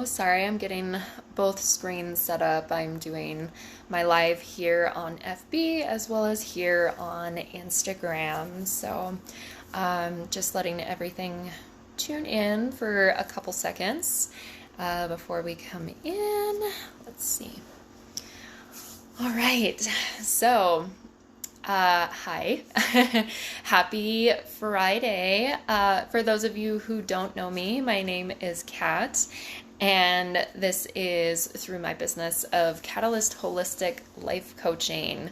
Hello, sorry, I'm getting both screens set up. I'm doing my live here on FB as well as here on Instagram. So just letting everything tune in for a couple seconds before we come in. Let's see. All right, so hi. Happy Friday. For those of you who don't know me, my name is Kat, and this is through my business of KatalystHolistic Life Coaching.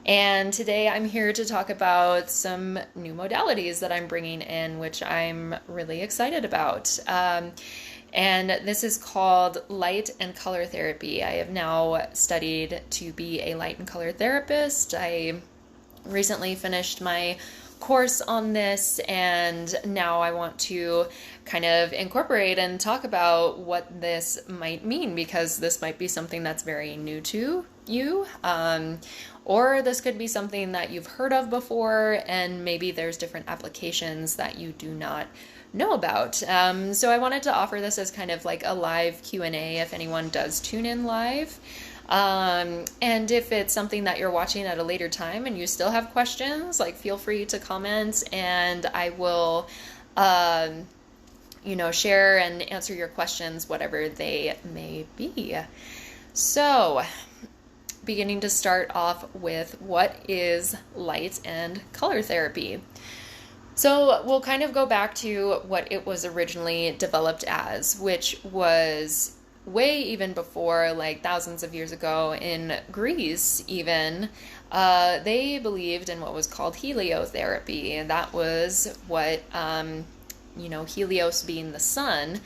And today I'm here to talk about some new modalities that I'm bringing in, which I'm really excited about. And this is called light and color therapy. I have now studied to be a light and color therapist. I recently finished my course on this, and now I want to kind of incorporate and talk about what this might mean, because this might be something that's very new to you, or this could be something that you've heard of before, and maybe there's different applications that you do not know about. So I wanted to offer this as kind of like a live Q&A if anyone does tune in live. And if it's something that you're watching at a later time and you still have questions, like, feel free to comment, and I will, share and answer your questions, whatever they may be. So, beginning to start off with what is light and color therapy. So we'll kind of go back to what it was originally developed as, which was way even before, like thousands of years ago in Greece even. They believed in what was called heliotherapy, and that was what, Helios being the sun.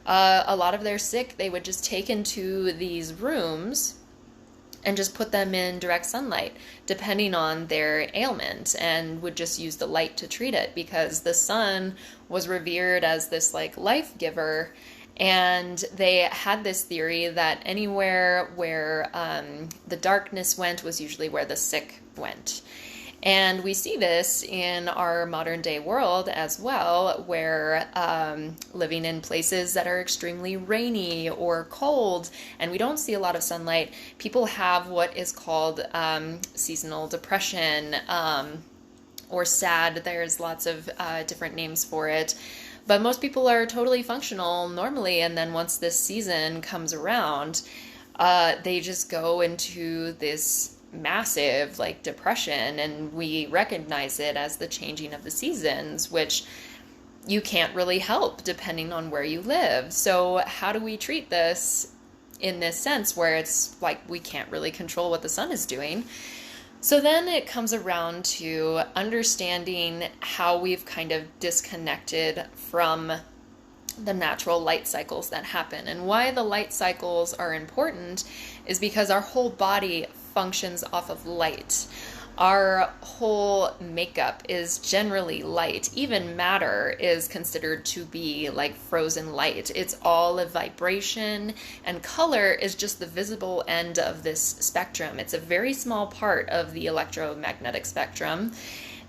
A lot of their sick, they would just take into these rooms and just put them in direct sunlight, depending on their ailment, and would just use the light to treat it, because the sun was revered as this like life giver. And they had this theory that anywhere where the darkness went was usually where the sick went. And we see this in our modern day world as well, where living in places that are extremely rainy or cold, and we don't see a lot of sunlight, people have what is called seasonal depression or SAD. There's lots of different names for it. But most people are totally functional normally, and then once this season comes around, they just go into this massive like depression, and we recognize it as the changing of the seasons, which you can't really help depending on where you live. So how do we treat this in this sense where it's like we can't really control what the sun is doing? So then it comes around to understanding how we've kind of disconnected from the natural light cycles that happen. And why the light cycles are important is because our whole body functions off of light. Our whole makeup is generally light. Even matter is considered to be like frozen light. It's all a vibration, and color is just the visible end of this spectrum. It's a very small part of the electromagnetic spectrum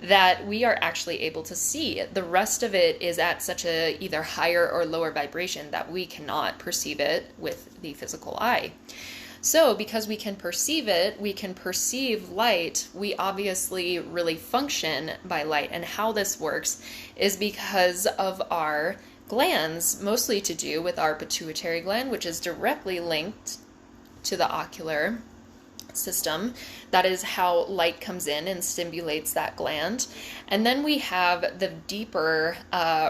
that we are actually able to see. The rest of it is at such a either higher or lower vibration that we cannot perceive it with the physical eye. So because we can perceive it, we can perceive light, we obviously really function by light. And how this works is because of our glands, mostly to do with our pituitary gland, which is directly linked to the ocular system. That is how light comes in and stimulates that gland. And then we have the deeper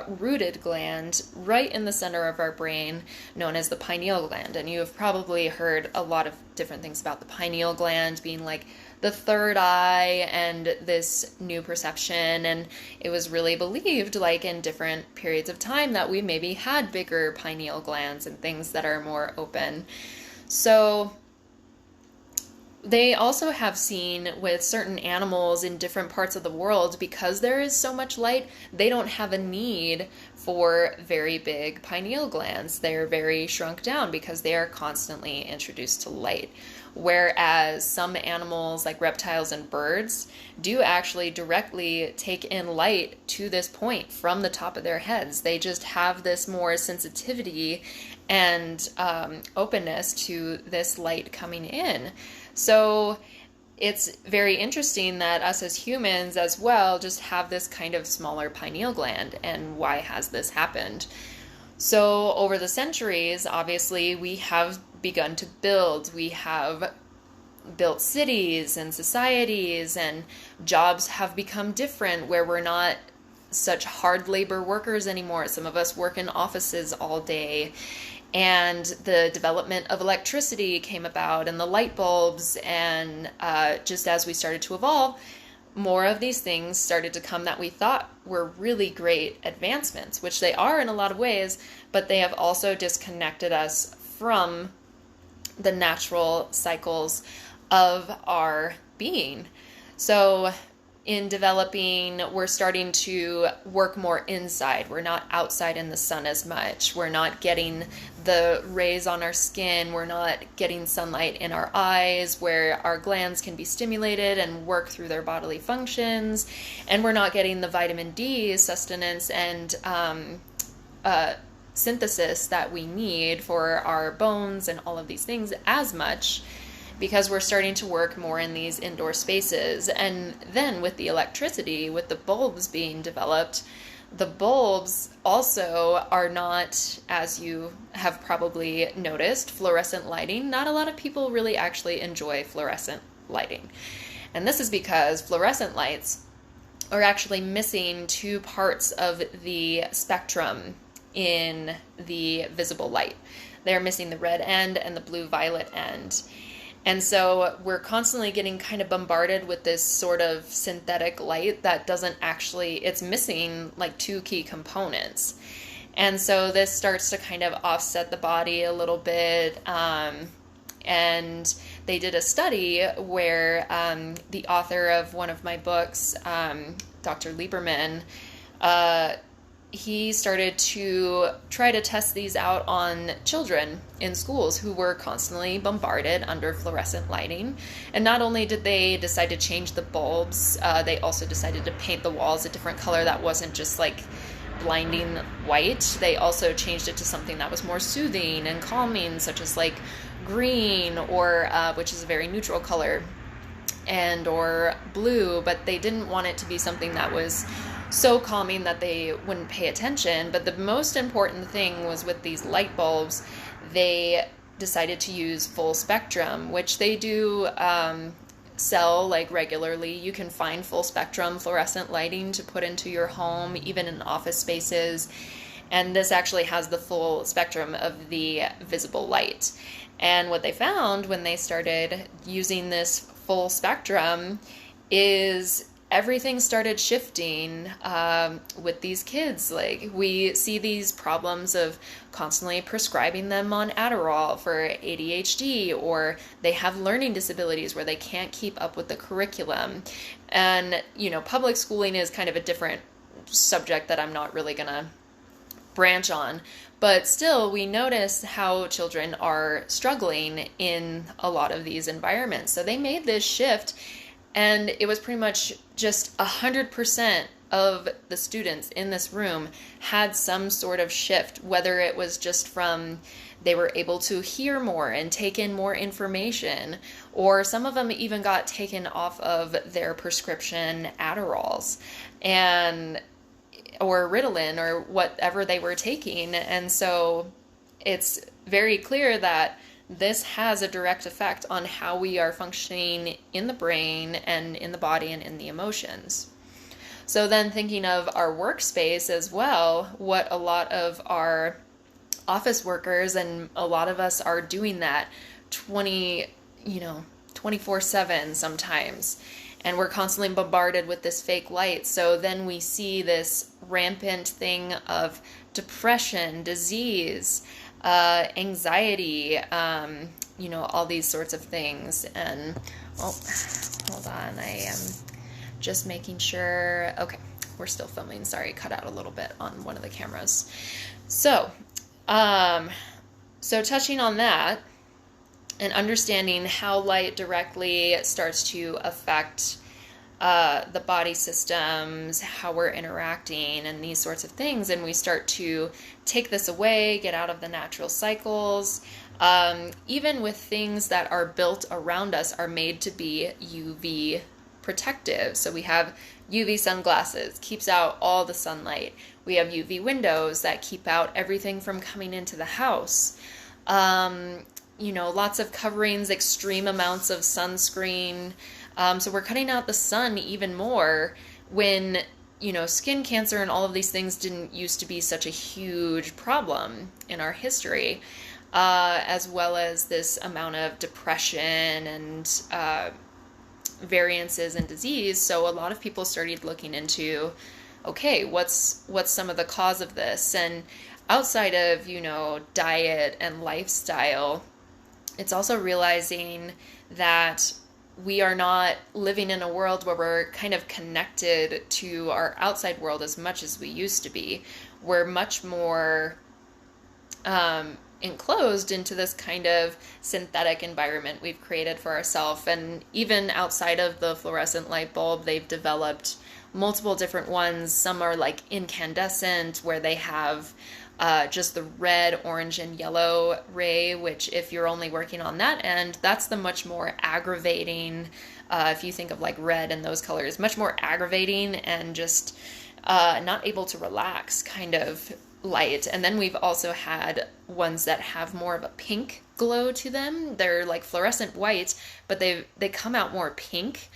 rooted gland right in the center of our brain, known as the pineal gland. And you have probably heard a lot of different things about the pineal gland being like the third eye and this new perception. And it was really believed, like in different periods of time, that we maybe had bigger pineal glands and things that are more open. So they also have seen with certain animals in different parts of the world, because there is so much light, they don't have a need for very big pineal glands. They're very shrunk down because they are constantly introduced to light. Whereas some animals like reptiles and birds do actually directly take in light to this point from the top of their heads. They just have this more sensitivity and openness to this light coming in. So it's very interesting that us as humans as well just have this kind of smaller pineal gland. And why has this happened? So over the centuries, obviously, we have begun to build. We have built cities and societies, and jobs have become different where we're not such hard labor workers anymore. Some of us work in offices all day. And the development of electricity came about, and the light bulbs, and just as we started to evolve, more of these things started to come that we thought were really great advancements, which they are in a lot of ways, but they have also disconnected us from the natural cycles of our being. So in developing, we're starting to work more inside. We're not outside in the sun as much. We're not getting the rays on our skin. We're not getting sunlight in our eyes where our glands can be stimulated and work through their bodily functions. And we're not getting the vitamin D sustenance and synthesis that we need for our bones and all of these things as much, because we're starting to work more in these indoor spaces. And then with the electricity, with the bulbs being developed, the bulbs also are not, as you have probably noticed, fluorescent lighting. Not a lot of people really actually enjoy fluorescent lighting. And this is because fluorescent lights are actually missing two parts of the spectrum in the visible light. They're missing the red end and the blue-violet end. And so we're constantly getting kind of bombarded with this sort of synthetic light that doesn't actually, it's missing like two key components. And so this starts to kind of offset the body a little bit. And they did a study where the author of one of my books, Dr. Lieberman, he started to try to test these out on children in schools who were constantly bombarded under fluorescent lighting. And not only did they decide to change the bulbs, they also decided to paint the walls a different color that wasn't just like blinding white. They also changed it to something that was more soothing and calming, such as like green, or which is a very neutral color, and or blue, but they didn't want it to be something that was so calming that they wouldn't pay attention. But the most important thing was with these light bulbs, they decided to use full spectrum, which they do sell like regularly. You can find full spectrum fluorescent lighting to put into your home, even in office spaces. And this actually has the full spectrum of the visible light. And what they found when they started using this full spectrum is everything started shifting with these kids. Like, we see these problems of constantly prescribing them on Adderall for ADHD, or they have learning disabilities where they can't keep up with the curriculum. And, you know, public schooling is kind of a different subject that I'm not really gonna branch on. But still, we notice how children are struggling in a lot of these environments. So they made this shift, and it was pretty much just 100% of the students in this room had some sort of shift, whether it was just from they were able to hear more and take in more information, or some of them even got taken off of their prescription Adderalls and or Ritalin or whatever they were taking. And so it's very clear that this has a direct effect on how we are functioning in the brain and in the body and in the emotions. So then thinking of our workspace as well, what a lot of our office workers, and a lot of us are doing that 24/7 sometimes. And we're constantly bombarded with this fake light. So then we see this rampant thing of depression, disease, anxiety, all these sorts of things. And, hold on, I am just making sure. Okay, we're still filming. Sorry, cut out a little bit on one of the cameras. So touching on that, and understanding how light directly starts to affect the body systems, how we're interacting, and these sorts of things. And we start to take this away, get out of the natural cycles. Even with things that are built around us are made to be UV protective. So we have UV sunglasses, keeps out all the sunlight. We have UV windows that keep out everything from coming into the house. Lots of coverings, extreme amounts of sunscreen. So we're cutting out the sun even more when, skin cancer and all of these things didn't used to be such a huge problem in our history, as well as this amount of depression and variances in disease. So a lot of people started looking into, okay, what's some of the cause of this? And outside of, diet and lifestyle, it's also realizing that we are not living in a world where we're kind of connected to our outside world as much as we used to be. We're much more enclosed into this kind of synthetic environment we've created for ourselves. And even outside of the fluorescent light bulb, they've developed multiple different ones. Some are like incandescent, where they have just the red, orange, and yellow ray, which if you're only working on that end, that's the much more aggravating, if you think of like red and those colors, much more aggravating and just not able to relax kind of light. And then we've also had ones that have more of a pink glow to them. They're like fluorescent white, but they come out more pink.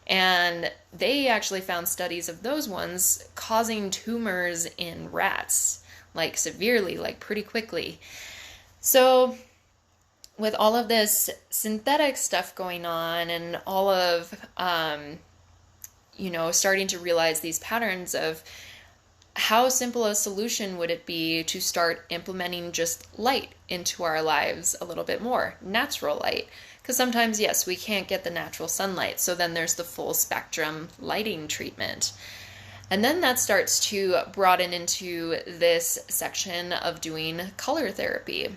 And they actually found studies of those ones causing tumors in rats, like severely, like pretty quickly. So with all of this synthetic stuff going on and all of, starting to realize these patterns of how simple a solution would it be to start implementing just light into our lives a little bit more, natural light. Because sometimes, yes, we can't get the natural sunlight. So then there's the full spectrum lighting treatment. And then that starts to broaden into this section of doing color therapy.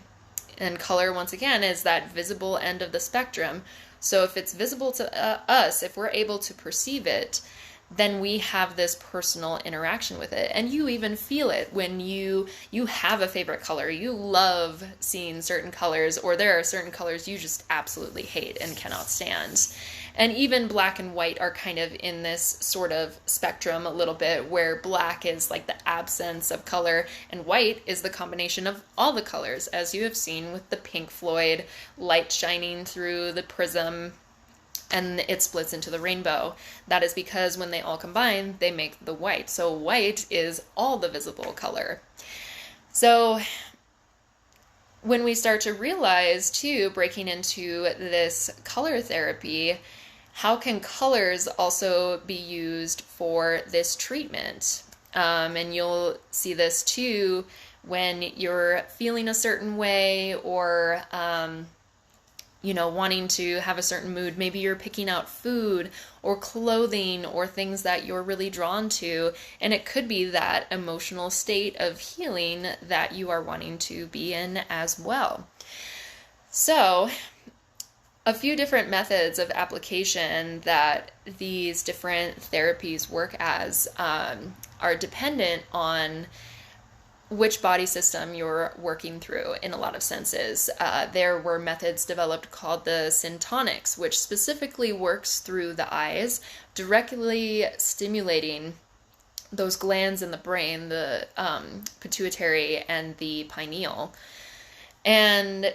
And color, once again, is that visible end of the spectrum. So if it's visible to us, if we're able to perceive it, then we have this personal interaction with it. And you even feel it when you have a favorite color. You love seeing certain colors, or there are certain colors you just absolutely hate and cannot stand. And even black and white are kind of in this sort of spectrum a little bit, where black is like the absence of color and white is the combination of all the colors, as you have seen with the Pink Floyd light shining through the prism and it splits into the rainbow. That is because when they all combine, they make the white. So white is all the visible color. So when we start to realize, too, breaking into this color therapy, how can colors also be used for this treatment? And you'll see this, too, when you're feeling a certain way or wanting to have a certain mood. Maybe you're picking out food or clothing or things that you're really drawn to. And it could be that emotional state of healing that you are wanting to be in as well. So, a few different methods of application that these different therapies work as are dependent on which body system you're working through in a lot of senses. There were methods developed called the syntonics, which specifically works through the eyes, directly stimulating those glands in the brain, the pituitary and the pineal. And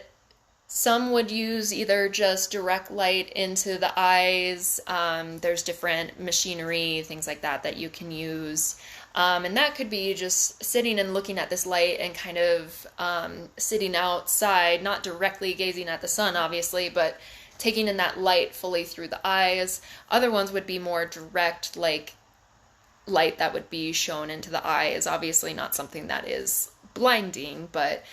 some would use either just direct light into the eyes. There's different machinery, things like that you can use. And that could be just sitting and looking at this light and kind of sitting outside, not directly gazing at the sun, obviously, but taking in that light fully through the eyes. Other ones would be more direct, like light that would be shown into the eyes. Obviously not something that is blinding, but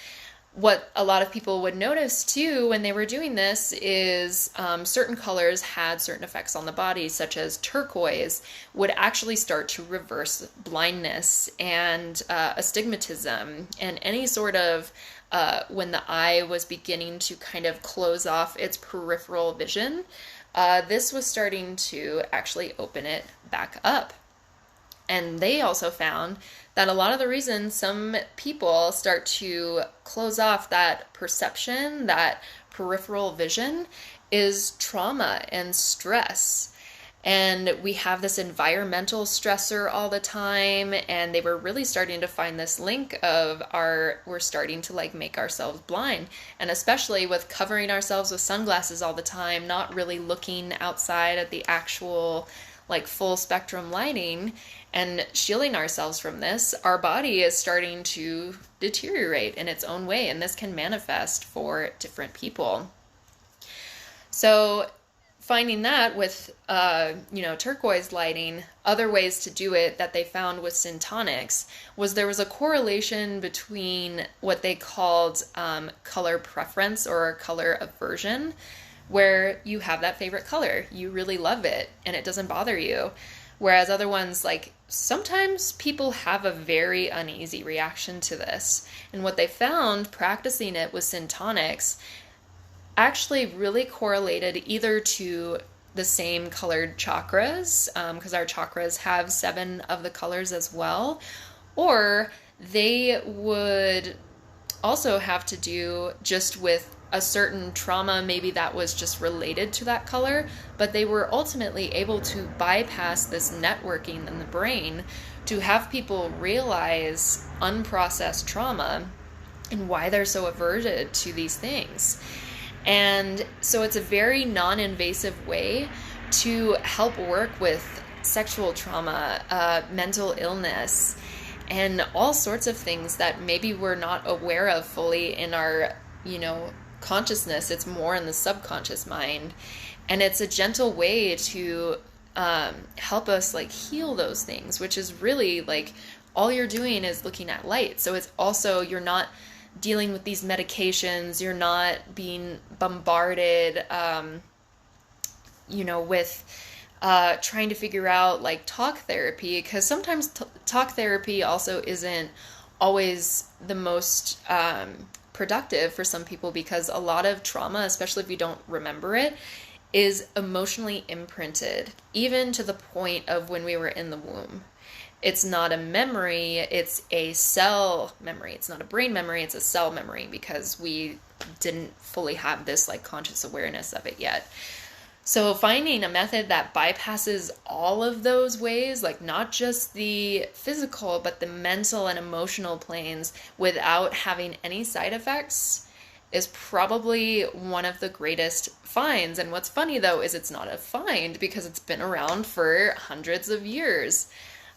what a lot of people would notice too when they were doing this is certain colors had certain effects on the body, such as turquoise would actually start to reverse blindness and astigmatism and any sort of when the eye was beginning to kind of close off its peripheral vision, this was starting to actually open it back up. And they also found that a lot of the reason some people start to close off that perception, that peripheral vision, is trauma and stress. And we have this environmental stressor all the time, and they were really starting to find this link of we're starting to like make ourselves blind. And especially with covering ourselves with sunglasses all the time, not really looking outside at the actual like full spectrum lighting and shielding ourselves from this, our body is starting to deteriorate in its own way, and this can manifest for different people. So finding that with, turquoise lighting, other ways to do it that they found with syntonics was there was a correlation between what they called color preference or color aversion, where you have that favorite color, you really love it, and it doesn't bother you. Whereas other ones, like sometimes people have a very uneasy reaction to this. And what they found practicing it with syntonics actually really correlated either to the same colored chakras, because our chakras have 7 of the colors as well, or they would also have to do just with a certain trauma, maybe that was just related to that color, but they were ultimately able to bypass this networking in the brain to have people realize unprocessed trauma and why they're so averted to these things. And so it's a very non-invasive way to help work with sexual trauma, mental illness, and all sorts of things that maybe we're not aware of fully in our, consciousness. It's more in the subconscious mind. And it's a gentle way to help us like heal those things, which is really like all you're doing is looking at light. So it's also, you're not dealing with these medications, you're not being bombarded, with trying to figure out like talk therapy, because sometimes talk therapy also isn't always the most productive for some people, because a lot of trauma, especially if you don't remember it, is emotionally imprinted, even to the point of when we were in the womb. It's not a memory, it's a cell memory. It's not a brain memory, it's a cell memory, because we didn't fully have this like conscious awareness of it yet. So finding a method that bypasses all of those ways, like not just the physical, but the mental and emotional planes without having any side effects, is probably one of the greatest finds. And what's funny though is it's not a find because it's been around for hundreds of years.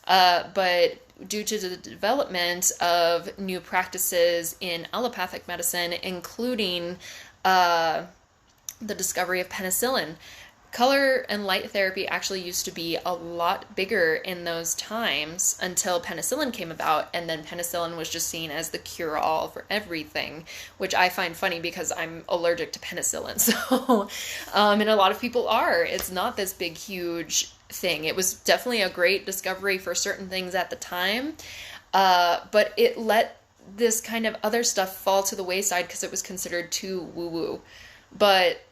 But due to the development of new practices in allopathic medicine, including the discovery of penicillin, color and light therapy actually used to be a lot bigger in those times until penicillin came about, and then penicillin was just seen as the cure-all for everything, which I find funny because I'm allergic to penicillin. So, and a lot of people are. It's not this big, huge thing. It was definitely a great discovery for certain things at the time, but it let this kind of other stuff fall to the wayside because it was considered too woo-woo. But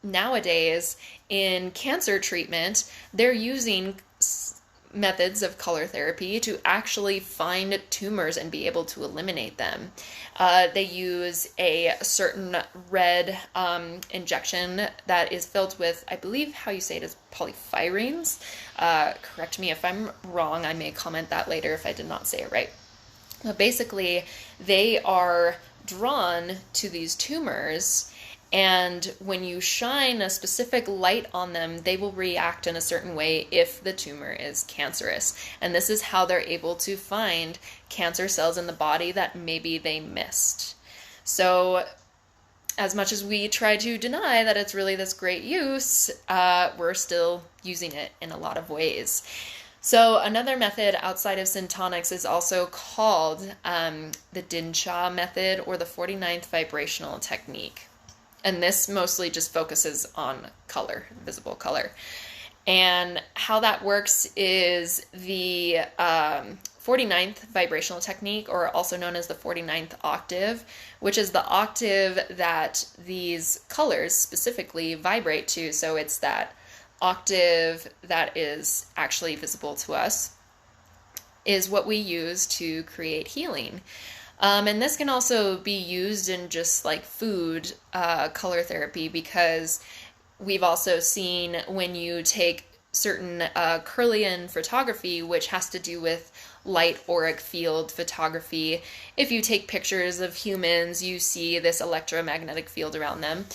nowadays, in cancer treatment, they're using methods of color therapy to actually find tumors and be able to eliminate them. They use a certain red injection that is filled with, I believe how you say it is polyphyrines. Correct me if I'm wrong. I may comment that later if I did not say it right. But basically, they are drawn to these tumors, and when you shine a specific light on them, they will react in a certain way if the tumor is cancerous. And this is how they're able to find cancer cells in the body that maybe they missed. So as much as we try to deny that it's really this great use, we're still using it in a lot of ways. So another method outside of syntonics is also called the Dinsha method, or the 49th vibrational technique. And this mostly just focuses on color, visible color. And how that works is the 49th vibrational technique, or also known as the 49th octave, which is the octave that these colors specifically vibrate to. So it's that octave that is actually visible to us, is what we use to create healing. And this can also be used in just like food color therapy, because we've also seen when you take certain Kirlian photography, which has to do with light auric field photography. If you take pictures of humans, you see this electromagnetic field around them.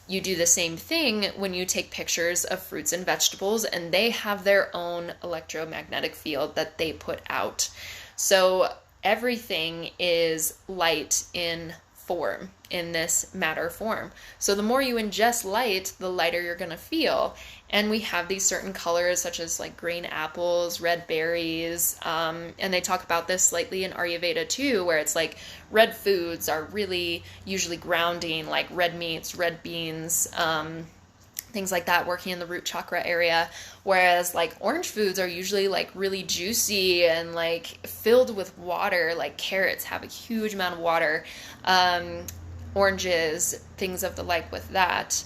You do the same thing when you take pictures of fruits and vegetables, and they have their own electromagnetic field that they put out. So everything is light in form, in this matter form. So the more you ingest light, the lighter you're going to feel. And we have these certain colors, such as like green apples, red berries, and they talk about this slightly in Ayurveda too, where it's like red foods are really usually grounding, like red meats, red beans, things like that, working in the root chakra area, whereas like orange foods are usually like really juicy and like filled with water, like carrots have a huge amount of water, oranges, things of the like with that.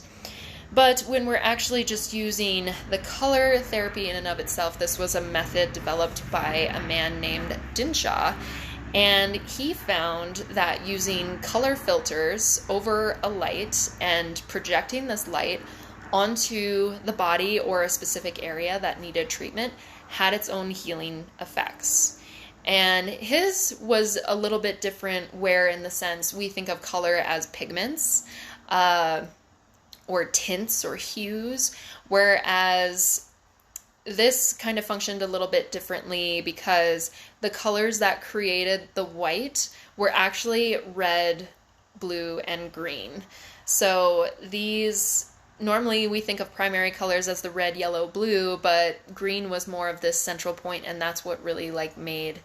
But when we're actually just using the color therapy in and of itself, this was a method developed by a man named Dinshaw, and he found that using color filters over a light and projecting this light onto the body or a specific area that needed treatment had its own healing effects. And his was a little bit different, where in the sense we think of color as pigments, or tints or hues, whereas this kind of functioned a little bit differently, because the colors that created the white were actually red, blue, and green. So these, normally we think of primary colors as the red, yellow, blue, but green was more of this central point, and that's what really like made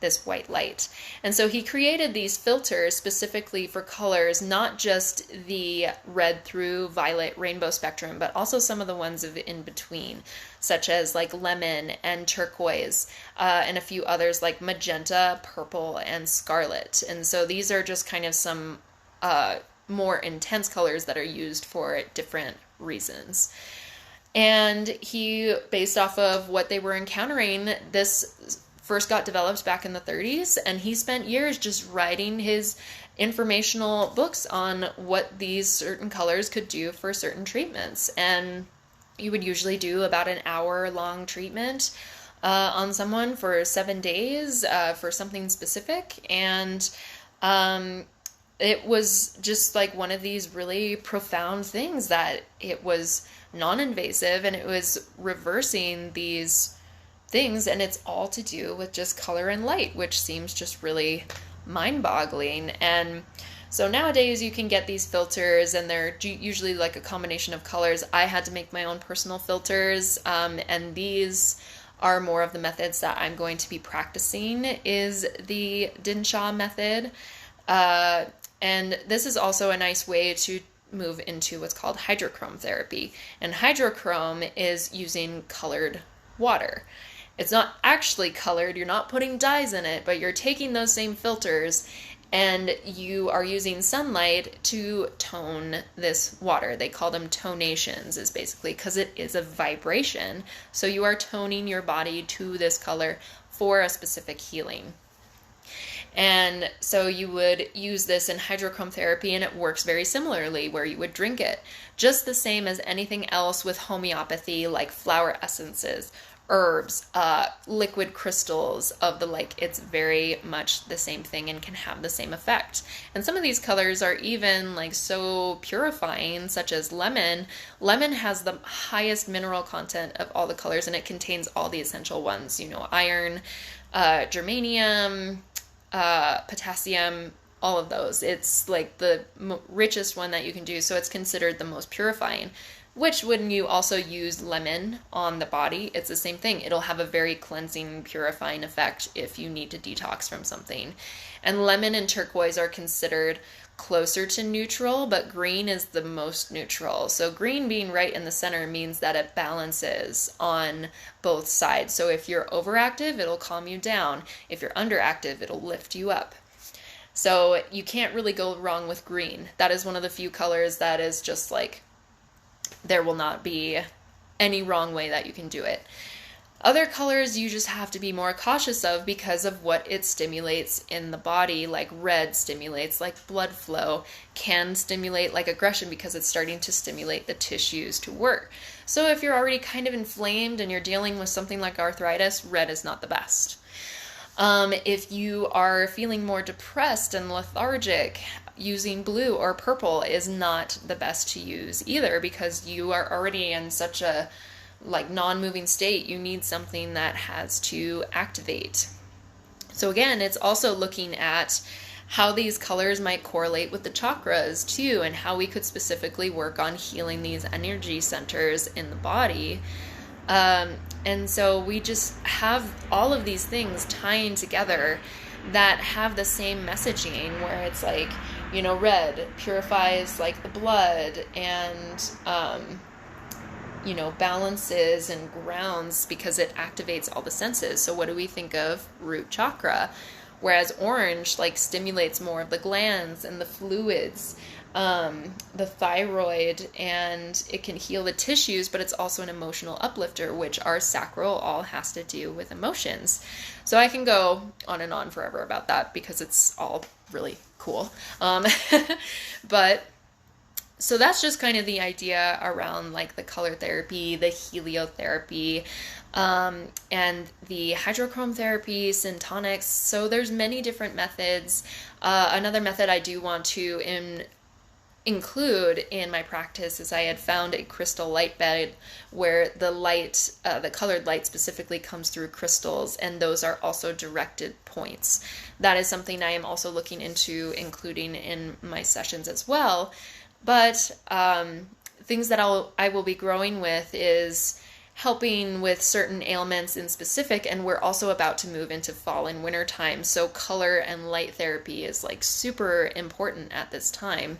this white light. And so he created these filters specifically for colors, not just the red through violet rainbow spectrum, but also some of the ones of in between, such as like lemon and turquoise, and a few others like magenta, purple, and scarlet. And so these are just kind of some more intense colors that are used for different reasons. And he, based off of what they were encountering, this first got developed back in the 30s, and he spent years just writing his informational books on what these certain colors could do for certain treatments. And you would usually do about an hour-long treatment on someone for 7 days for something specific. And it was just like one of these really profound things, that it was non-invasive and it was reversing these things, and it's all to do with just color and light, which seems just really mind-boggling. And so nowadays you can get these filters, and they're usually like a combination of colors. I had to make my own personal filters, and these are more of the methods that I'm going to be practicing, is the Dinshaw method. And this is also a nice way to move into what's called hydrochrome therapy. And hydrochrome is using colored water. It's not actually colored, you're not putting dyes in it, but you're taking those same filters and you are using sunlight to tone this water. They call them tonations, is basically because it is a vibration. So you are toning your body to this color for a specific healing. And so you would use this in hydrochrome therapy, and it works very similarly, where you would drink it. Just the same as anything else with homeopathy, like flower essences, herbs, liquid crystals of the like. It's very much the same thing and can have the same effect. And some of these colors are even like so purifying, such as lemon. Lemon has the highest mineral content of all the colors, and it contains all the essential ones, you know, iron, germanium, potassium, all of those. It's like the richest one that you can do, so it's considered the most purifying. Which, when you also use lemon on the body, it's the same thing. It'll have a very cleansing, purifying effect if you need to detox from something. And lemon and turquoise are considered closer to neutral, but green is the most neutral. So green being right in the center means that it balances on both sides. So if you're overactive, it'll calm you down. If you're underactive, it'll lift you up. So you can't really go wrong with green. That is one of the few colors that is just like, there will not be any wrong way that you can do it. Other colors you just have to be more cautious of because of what it stimulates in the body. Like red stimulates like blood flow, can stimulate like aggression because it's starting to stimulate the tissues to work. So if you're already kind of inflamed and you're dealing with something like arthritis, red is not the best. If you are feeling more depressed and lethargic, using blue or purple is not the best to use either, because you are already in such a like non-moving state. You need something that has to activate. So again, it's also looking at how these colors might correlate with the chakras too, and how we could specifically work on healing these energy centers in the body. And so we just have all of these things tying together that have the same messaging, where it's like, you know, red purifies like the blood and, you know, balances and grounds because it activates all the senses. So what do we think of root chakra? Whereas orange like stimulates more of the glands and the fluids, the thyroid, and it can heal the tissues, but it's also an emotional uplifter, which our sacral all has to do with emotions. So I can go on and on forever about that because it's all really cool. But so that's just kind of the idea around like the color therapy, the heliotherapy, and the hydrochrome therapy, syntonics. So there's many different methods. Another method I do want to include in my practice is I had found a crystal light bed where the light, the colored light specifically comes through crystals, and those are also directed points. That is something I am also looking into including in my sessions as well. But things that I will be growing with is helping with certain ailments in specific, and we're also about to move into fall and winter time. So color and light therapy is like super important at this time.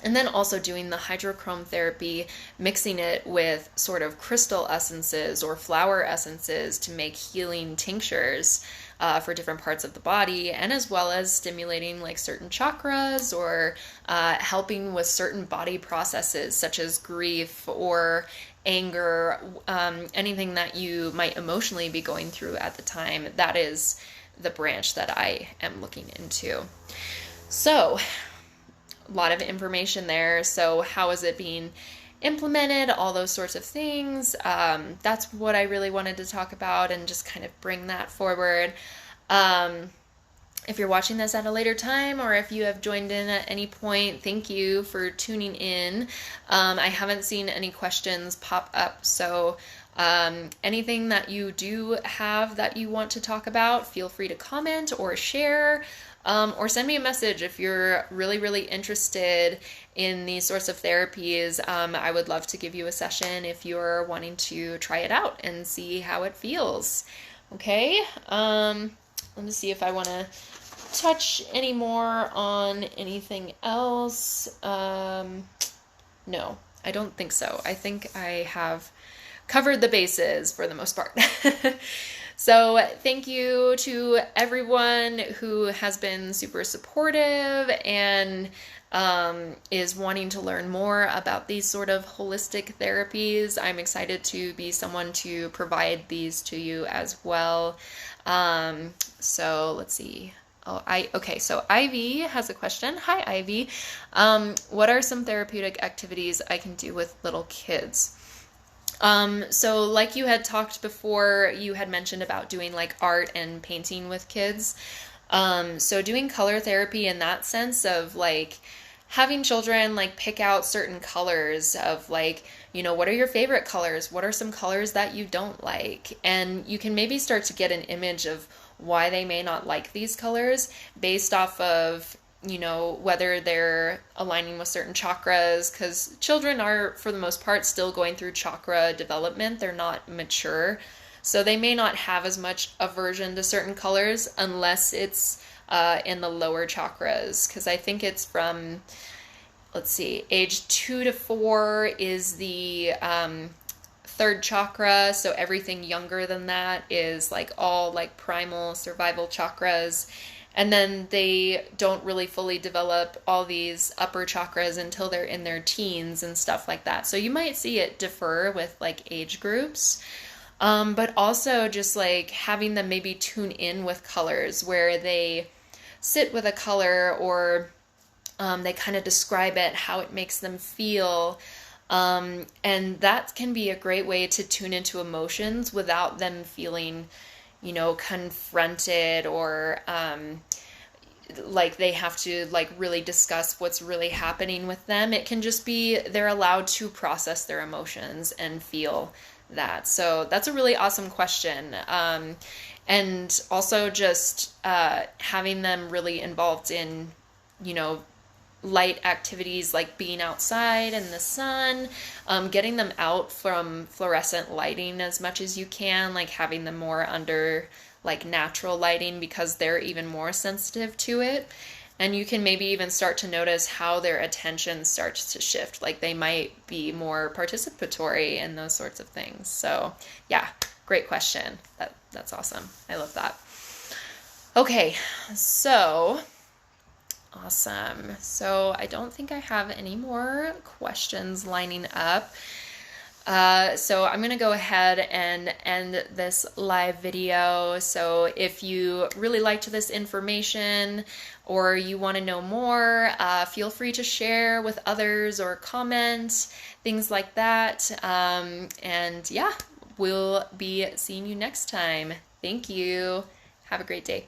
And then also doing the hydrochrome therapy, mixing it with sort of crystal essences or flower essences to make healing tinctures for different parts of the body, and as well as stimulating like certain chakras or helping with certain body processes such as grief or anger, anything that you might emotionally be going through at the time. That is the branch that I am looking into. So a lot of information there. So how is it being implemented? All those sorts of things. That's what I really wanted to talk about and just kind of bring that forward. If you're watching this at a later time, or if you have joined in at any point, thank you for tuning in. I haven't seen any questions pop up, so anything that you do have that you want to talk about, feel free to comment or share. Or send me a message if you're really, really interested in these sorts of therapies. I would love to give you a session if you're wanting to try it out and see how it feels. Okay, let me see if I want to touch any more on anything else. No, I don't think so. I think I have covered the bases for the most part. So thank you to everyone who has been super supportive and is wanting to learn more about these sort of holistic therapies. I'm excited to be someone to provide these to you as well. So let's see. So Ivy has a question. Hi, Ivy. What are some therapeutic activities I can do with little kids? So like you had talked before, you had mentioned about doing like art and painting with kids. So doing color therapy in that sense of like having children like pick out certain colors of like, you know, what are your favorite colors? What are some colors that you don't like? And you can maybe start to get an image of why they may not like these colors based off of, you know, whether they're aligning with certain chakras, because children are, for the most part, still going through chakra development. They're not mature. So they may not have as much aversion to certain colors unless it's in the lower chakras, because I think it's from, let's see, age 2 to 4 is the third chakra. So everything younger than that is like all like primal survival chakras. And then they don't really fully develop all these upper chakras until they're in their teens and stuff like that. So you might see it differ with like age groups. But also just like having them maybe tune in with colors where they sit with a color, or they kind of describe it, how it makes them feel. And that can be a great way to tune into emotions without them feeling, confronted, or like they have to like really discuss what's really happening with them. It can just be they're allowed to process their emotions and feel that. So that's a really awesome question. And also just having them really involved in, light activities like being outside in the sun, getting them out from fluorescent lighting as much as you can, like having them more under like natural lighting, because they're even more sensitive to it. And you can maybe even start to notice how their attention starts to shift. Like they might be more participatory in those sorts of things. So yeah, great question. That's awesome. I love that. Okay, so awesome. So I don't think I have any more questions lining up. So I'm going to go ahead and end this live video. So if you really liked this information or you want to know more, feel free to share with others or comment, things like that. And yeah, we'll be seeing you next time. Thank you. Have a great day.